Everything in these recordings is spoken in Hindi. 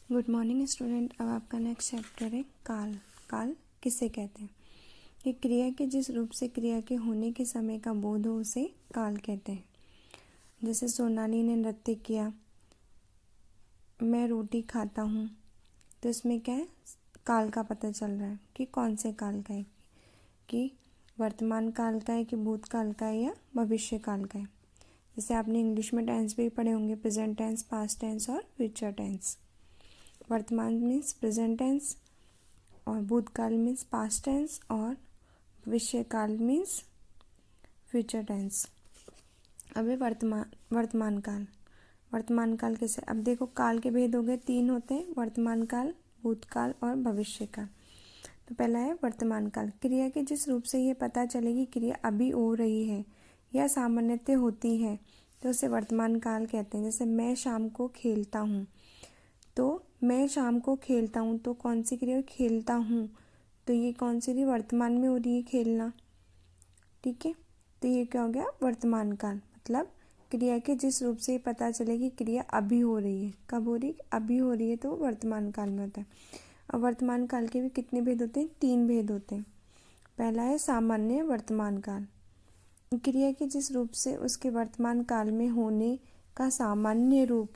Good morning student. अब आपका नेक्स्ट चैप्टर है काल। काल किसे कहते हैं? कि क्रिया के जिस रूप से क्रिया के होने के समय का बोध हो उसे काल कहते हैं। जैसे सोनाली ने नृत्य किया, मैं रोटी खाता हूँ, तो इसमें क्या है, काल का पता चल रहा है कि कौन से काल का है, कि वर्तमान काल का है कि भूतकाल का है या भविष्य काल का है। जैसे आपने इंग्लिश में टेंस भी पढ़े होंगे, प्रेजेंट टेंस, पास्ट टेंस और फ्यूचर टेंस। वर्तमान मीन्स प्रेजेंट टेंस और भूतकाल मीन्स पास्ट टेंस और भविष्य काल मीन्स फ्यूचर टेंस। अब है वर्तमान काल। वर्तमान काल कैसे? अब देखो, काल के भेद हो गए, 3 होते हैं, वर्तमान काल, भूतकाल और भविष्य काल। तो पहला है वर्तमान काल। क्रिया के जिस रूप से ये पता चले कि क्रिया अभी हो रही है या सामान्यतः होती है तो उसे वर्तमान काल कहते हैं। जैसे मैं शाम को खेलता हूँ, तो मैं शाम को खेलता हूँ, तो कौन सी क्रिया? खेलता हूँ, तो ये कौन सी रही? वर्तमान में हो रही है खेलना। ठीक है, तो ये क्या हो गया? वर्तमान काल। मतलब क्रिया के जिस रूप से पता चले कि क्रिया अभी हो रही है। कब हो रही है? अभी हो रही है, तो वर्तमान काल में होता है। और वर्तमान काल के भी कितने भेद होते हैं? 3 भेद होते हैं। पहला है सामान्य वर्तमान काल। क्रिया के जिस रूप से उसके वर्तमान काल में होने का सामान्य रूप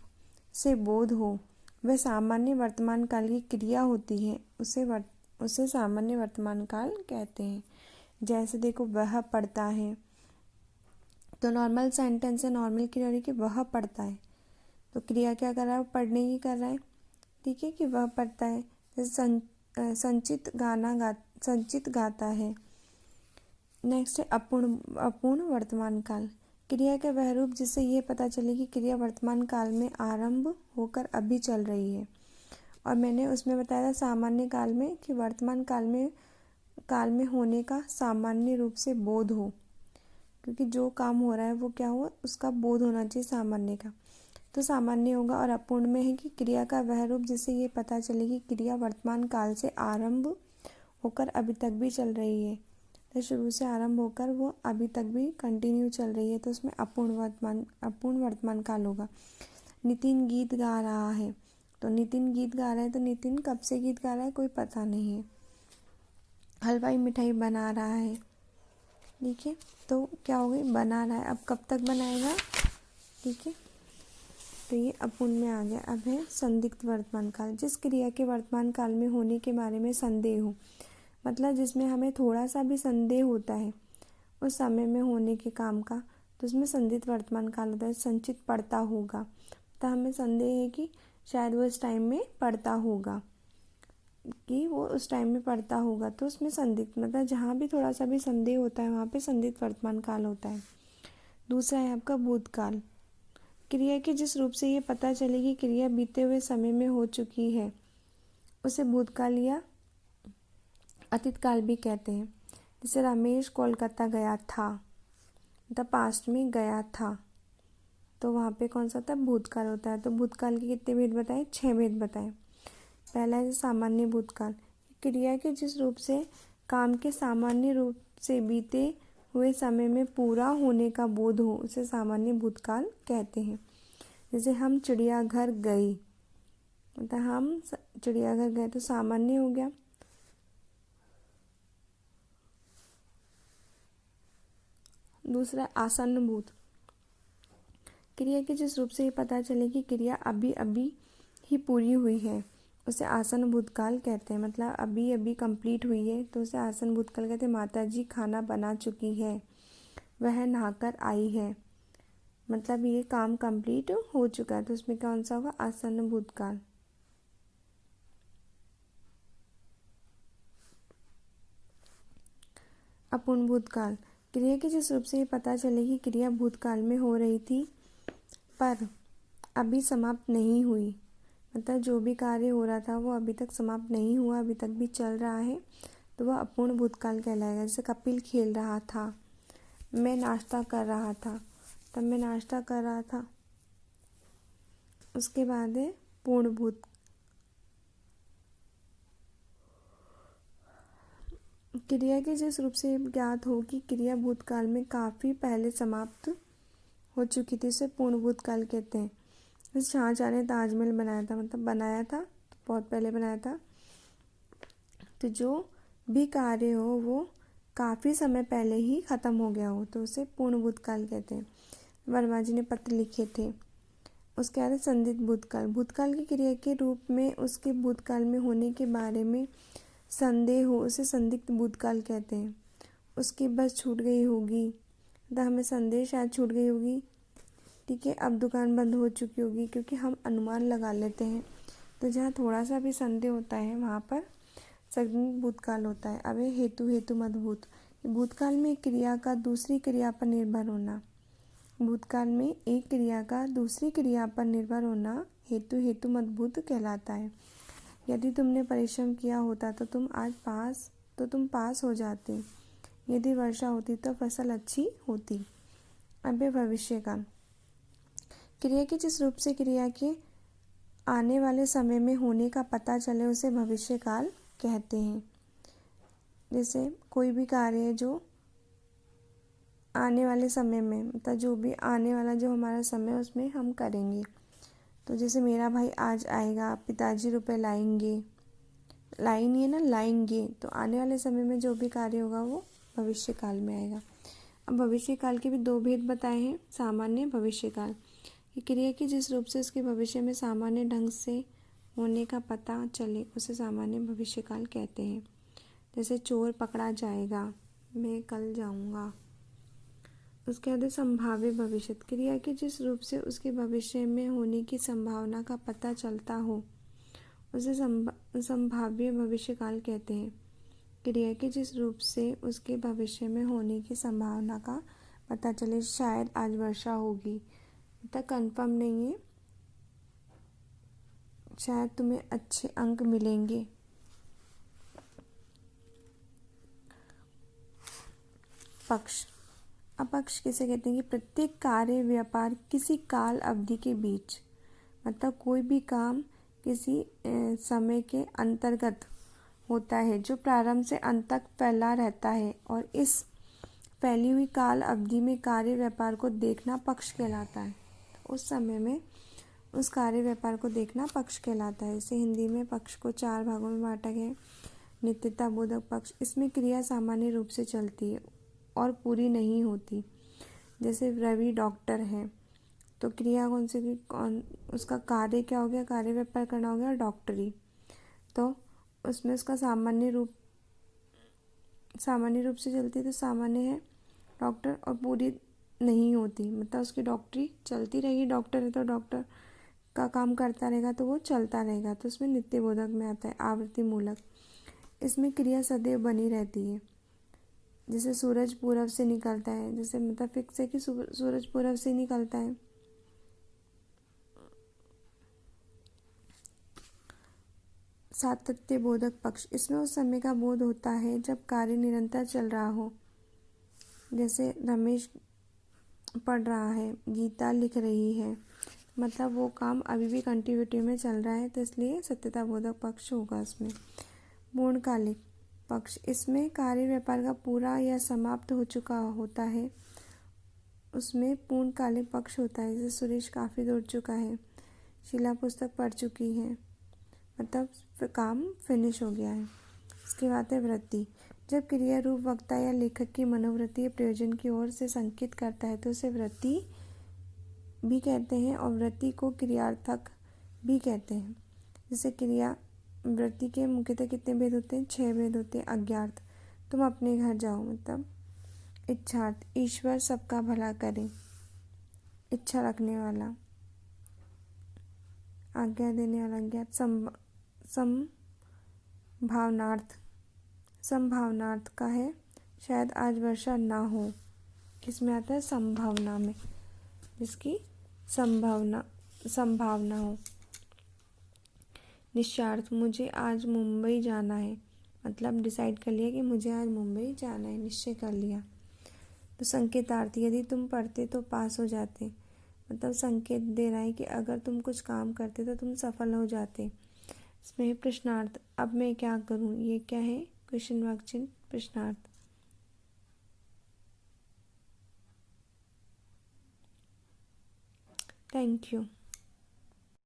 से बोध हो वह सामान्य वर्तमान काल की क्रिया होती है, उसे सामान्य वर्तमान काल कहते हैं। जैसे देखो, वह पढ़ता है, तो नॉर्मल सेंटेंस है, नॉर्मल क्रिया हो रही कि वह पढ़ता है, तो क्रिया क्या कर रहा है? वो पढ़ने की कर रहा है। ठीक है, कि वह पढ़ता है। जैसे संचित गाता है। नेक्स्ट है अपूर्ण वर्तमान काल। क्रिया का वह रूप जिससे ये पता चले कि क्रिया वर्तमान काल में आरंभ होकर अभी चल रही है। और मैंने उसमें बताया था सामान्य काल में कि वर्तमान काल में होने का सामान्य रूप से बोध हो, क्योंकि जो काम हो रहा है वो क्या हो, उसका बोध होना चाहिए सामान्य का, तो सामान्य होगा। और अपूर्ण में है कि क्रिया का वह रूप जिससे ये पता चले कि क्रिया वर्तमान काल से आरंभ होकर अभी तक भी चल रही है। तो शुरू से आरंभ होकर वो अभी तक भी कंटिन्यू चल रही है, तो उसमें अपूर्ण वर्तमान काल होगा। नितिन गीत गा रहा है, तो नितिन गीत गा रहा है, तो नितिन कब से गीत गा रहा है कोई पता नहीं है। हलवाई मिठाई बना रहा है, ठीक है, तो क्या हो गई? बना रहा है। अब कब तक बनाएगा? ठीक है, तो ये अपूर्ण में आ गया। अब है संदिग्ध वर्तमान काल। जिस क्रिया के वर्तमान काल में होने के बारे में संदेह हो, मतलब जिसमें हमें थोड़ा सा भी संदेह होता है उस समय में होने के काम का, तो उसमें संदिग्ध वर्तमान काल होता है। संचित पढ़ता होगा, तो हमें संदेह है कि शायद वो इस टाइम में पढ़ता होगा, कि वो उस टाइम में पढ़ता होगा, तो उसमें संदिग्ध, मतलब जहाँ भी थोड़ा सा भी संदेह होता है वहाँ पे संदिग्ध वर्तमान काल होता है। दूसरा है आपका भूतकाल। क्रिया के जिस रूप से ये पता चले कि क्रिया बीते हुए समय में हो चुकी है उसे भूतकाल या अतीत काल भी कहते हैं। जैसे रमेश कोलकाता गया था, मतलब पास्ट में गया था, तो वहाँ पे कौन सा था? भूतकाल होता है। तो भूतकाल के कितने भेद बताए? 6 भेद बताए। पहला है सामान्य भूतकाल। क्रिया के जिस रूप से काम के सामान्य रूप से बीते हुए समय में पूरा होने का बोध हो उसे सामान्य भूतकाल कहते हैं। जैसे हम चिड़ियाघर गए, मतलब हम चिड़ियाघर गए, तो सामान्य हो गया। दूसरा आसन्न भूत। क्रिया के जिस रूप से ये पता चले कि क्रिया अभी अभी ही पूरी हुई है उसे आसन्न भूतकाल कहते हैं। मतलब अभी अभी कंप्लीट हुई है तो उसे आसन्न भूतकाल कहते हैं। माता जी खाना बना चुकी है, वह नहाकर आई है, मतलब ये काम कंप्लीट हो चुका है, तो उसमें कौन सा होगा? आसन्न भूतकाल। अपूर्ण भूतकाल। क्रिया के जिस रूप से ये पता चले कि क्रिया भूतकाल में हो रही थी पर अभी समाप्त नहीं हुई, मतलब जो भी कार्य हो रहा था वो अभी तक समाप्त नहीं हुआ, अभी तक भी चल रहा है, तो वह अपूर्ण भूतकाल कहलाएगा। जैसे कपिल खेल रहा था, मैं नाश्ता कर रहा था, तब मैं नाश्ता कर रहा था। उसके बाद है पूर्ण भूत। क्रिया के जिस रूप से ज्ञात हो कि क्रिया भूतकाल में काफ़ी पहले समाप्त हो चुकी थी उसे पूर्ण भूतकाल कहते हैं। जैसे शाहजहाँ ने ताजमहल बनाया था, मतलब बनाया था बहुत पहले बनाया था। तो जो भी कार्य हो वो काफ़ी समय पहले ही ख़त्म हो गया हो तो उसे पूर्ण भूतकाल कहते हैं। वर्मा जी ने पत्र लिखे थे, उसके बाद संदिग्ध भूतकाल। भूतकाल की क्रिया के रूप में उसके भूतकाल में होने के बारे में संदेह हो उसे संदिग्ध भूतकाल कहते हैं। उसकी बस छूट गई होगी, तो हमें संदेह शायद छूट गई होगी, ठीक है, अब दुकान बंद हो चुकी होगी, क्योंकि हम अनुमान लगा लेते हैं। तो जहाँ थोड़ा सा भी संदेह होता है वहाँ पर संदिग्ध भूतकाल होता है। अब हेतु मदभूत। भूतकाल में एक क्रिया का दूसरी क्रिया पर निर्भर होना। भूतकाल में एक क्रिया का दूसरी क्रिया पर निर्भर होना हेतु मदभूत कहलाता है। यदि तुमने परिश्रम किया होता तो तुम पास हो जाते। यदि वर्षा होती तो फसल अच्छी होती। अब भविष्य काल। क्रिया के जिस रूप से क्रिया के आने वाले समय में होने का पता चले उसे भविष्य काल कहते हैं। जैसे कोई भी कार्य जो आने वाले समय में, मतलब जो भी आने वाला जो हमारा समय उसमें हम करेंगे। तो जैसे मेरा भाई आज आएगा, पिताजी रुपए लाएंगे, लाएंगे ना, लाएंगे, तो आने वाले समय में जो भी कार्य होगा वो भविष्य काल में आएगा। अब भविष्य काल के भी दो भेद बताए हैं। सामान्य भविष्य काल, ये क्रिया की जिस रूप से उसके भविष्य में सामान्य ढंग से होने का पता चले उसे सामान्य भविष्य काल कहते हैं। जैसे चोर पकड़ा जाएगा, मैं कल जाऊंगा। उसके बाद संभाव्य भविष्य, क्रिया के जिस रूप से उसके भविष्य में होने की संभावना का पता चलता हो उसे संभाव्य भविष्य काल कहते हैं। क्रिया के जिस रूप से उसके भविष्य में होने की संभावना का पता चले, शायद आज वर्षा होगी, तक कंफर्म नहीं है, शायद तुम्हें अच्छे अंक मिलेंगे। पक्ष। अपक्ष किसे कहते हैं कि प्रत्येक कार्य व्यापार किसी काल अवधि के बीच, मतलब कोई भी काम किसी समय के अंतर्गत होता है जो प्रारंभ से अंत तक फैला रहता है, और इस फैली हुई काल अवधि में कार्य व्यापार को देखना पक्ष कहलाता है। उस समय में उस कार्य व्यापार को देखना पक्ष कहलाता है। इसे हिंदी में पक्ष को 4 भागों में बांटा गया है। नित्यता बोधक पक्ष, इसमें क्रिया सामान्य रूप से चलती है और पूरी नहीं होती। जैसे रवि डॉक्टर है, तो क्रिया उसका कार्य क्या हो गया, कार्य व्यापार करना हो गया डॉक्टरी। तो उसमें उसका सामान्य रूप से चलती, तो सामान्य है डॉक्टर, और पूरी नहीं होती, मतलब उसकी डॉक्टरी चलती रहेगी। डॉक्टर है तो डॉक्टर का काम करता रहेगा तो वो चलता रहेगा, तो उसमें नित्य बोधक में आता है आवृत्ति मूलक। इसमें क्रिया सदैव बनी रहती है। जैसे सूरज पूरब से निकलता है, जैसे मतलब फिक्स है कि सूरज पूरब से निकलता है। सातत्य बोधक पक्ष, इसमें उस समय का बोध होता है जब कार्य निरंतर चल रहा हो। जैसे रमेश पढ़ रहा है, गीता लिख रही है, मतलब वो काम अभी भी कंटिन्यूटी में चल रहा है, तो इसलिए सत्यता बोधक पक्ष होगा इसमें। पूर्णकालिक पक्ष, इसमें कार्य व्यापार का पूरा या समाप्त हो चुका होता है, उसमें पूर्णकालिक पक्ष होता है। जैसे सुरेश काफ़ी दौड़ चुका है, शीला पुस्तक पढ़ चुकी है, मतलब काम फिनिश हो गया है। इसके बाद है वृत्ति, जब क्रिया रूप वक्ता या लेखक की मनोवृत्ति या प्रयोजन की ओर से संकेत करता है तो उसे वृत्ति भी कहते हैं, और वृत्ति को क्रियार्थक भी कहते हैं। जैसे क्रिया वृत्ति के मुख्यतः कितने भेद होते हैं, 6 भेद होते हैं। अज्ञार्थ, तुम अपने घर जाओ, मतलब इच्छार्थ, ईश्वर सबका भला करे, इच्छा रखने वाला, आज्ञा देने वाला। अज्ञात संभावनार्थ, संभावनार्थ का है शायद आज वर्षा ना हो, किसमें आता है, संभावना में, जिसकी संभावना हो। निश्चयार्थ, मुझे आज मुंबई जाना है, मतलब डिसाइड कर लिया कि मुझे आज मुंबई जाना है, निश्चय कर लिया। तो संकेतार्थ, यदि तुम पढ़ते तो पास हो जाते, मतलब संकेत दे रहा है कि अगर तुम कुछ काम करते तो तुम सफल हो जाते। इसमें प्रश्नार्थ, अब मैं क्या करूं, ये क्या है, क्वेश्चन मार्क चिन्ह, प्रश्नार्थ। Thank you.